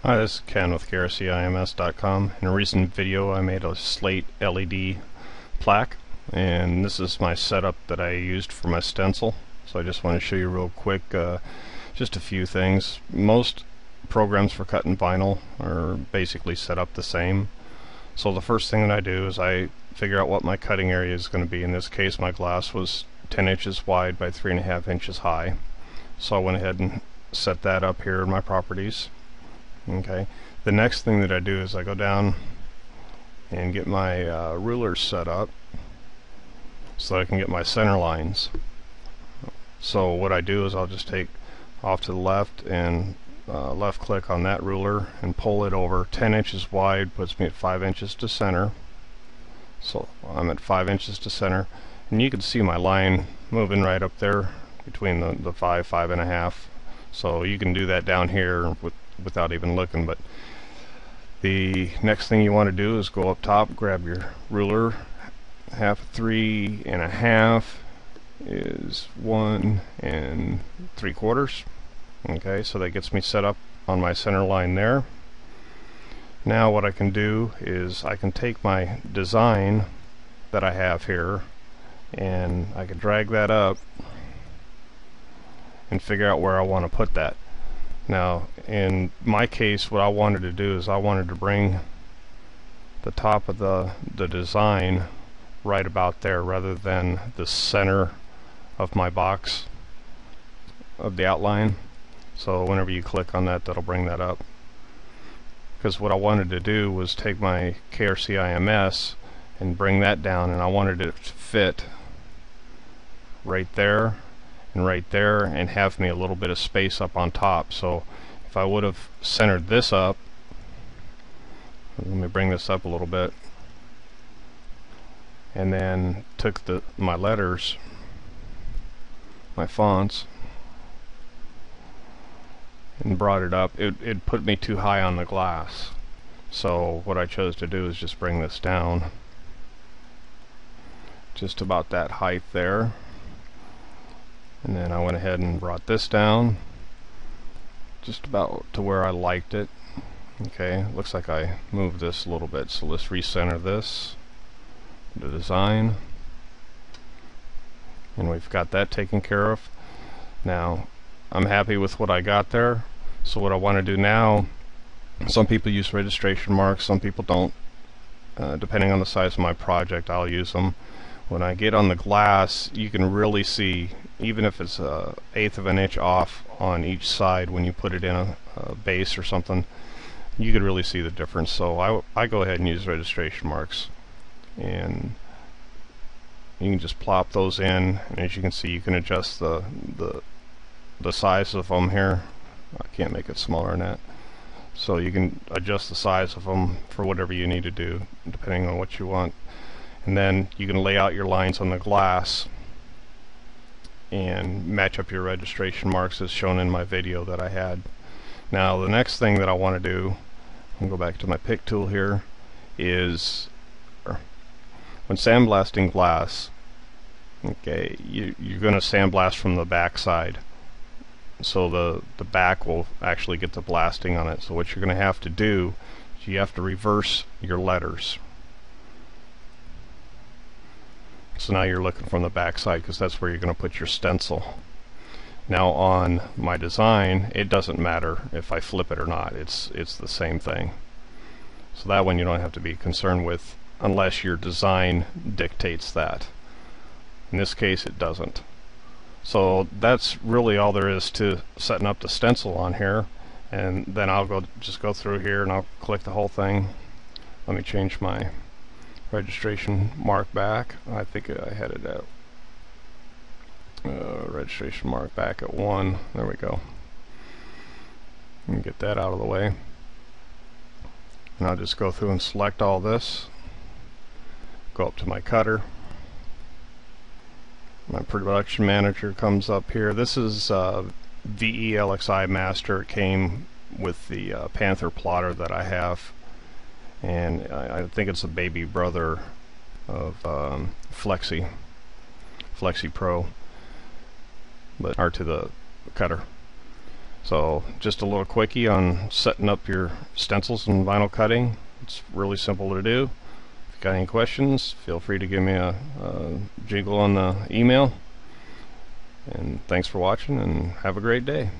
Hi, this is Ken with KRCIMS.com. In a recent video I made a slate LED plaque, and this is my setup that I used for my stencil. So I just want to show you real quick just a few things. Most programs for cutting vinyl are basically set up the same. So the first thing that I do is I figure out what my cutting area is going to be. In this case my glass was 10 inches wide by 3.5 inches high. So I went ahead and set that up here in my properties. Okay, the next thing that I do is I go down and get my rulers set up so that I can get my center lines. So what I do is I'll just take off to the left and left click on that ruler and pull it over. 10 inches wide puts me at 5 inches to center. So I'm at 5 inches to center, and you can see my line moving right up there between the 5.5. So you can do that down here without even looking. But the next thing you want to do is go up top, grab your ruler. 3.5 is 1 3/4. Okay, so that gets me set up on my center line there. Now what I can do is I can take my design that I have here and I can drag that up and figure out where I want to put that. Now in my case what I wanted to do is I wanted to bring the top of the design right about there rather than the center of my box of the outline. So whenever you click on that, that'll bring that up, because what I wanted to do was take my KRCIMS and bring that down, and I wanted it to fit right there and right there and have me a little bit of space up on top. So if I would have centered this up, let me bring this up a little bit, and then took my letters, my fonts, and brought it up, it put me too high on the glass. So what I chose to do is just bring this down just about that height there, and then I went ahead and brought this down just about to where I liked it. Okay, looks like I moved this a little bit, so let's recenter this, the design, and we've got that taken care of. Now I'm happy with what I got there. So what I want to do now, some people use registration marks, some people don't. Depending on the size of my project, I'll use them. When I get on the glass, you can really see, even if it's 1/8 of an inch off on each side, when you put it in a base or something, you could really see the difference. So I go ahead and use registration marks, and you can just plop those in, and as you can see, you can adjust the size of them here. I can't make it smaller than that. So you can adjust the size of them for whatever you need to do, depending on what you want. And then you can lay out your lines on the glass and match up your registration marks as shown in my video that I had. Now the next thing that I want to do, I'll go back to my pick tool here, is when sandblasting glass, okay, you're going to sandblast from the back side. So the back will actually get the blasting on it. So what you're going to have to do is you have to reverse your letters. So now you're looking from the back side, because that's where you're going to put your stencil. Now on my design, it doesn't matter if I flip it or not. It's the same thing. So that one you don't have to be concerned with unless your design dictates that. In this case it doesn't. So that's really all there is to setting up the stencil on here. And then I'll just go through here and I'll click the whole thing. Let me change my registration mark back. I think I had it at registration mark back at 1. There we go. Let me get that out of the way. And I'll just go through and select all this. Go up to my cutter. My production manager comes up here. This is VELXI Master. It came with the Panther plotter that I have, and I think it's a baby brother of Flexi Pro, but or to the cutter. So just a little quickie on setting up your stencils and vinyl cutting. It's really simple to do. If you got any questions, feel free to give me a jingle on the email. And thanks for watching, and have a great day.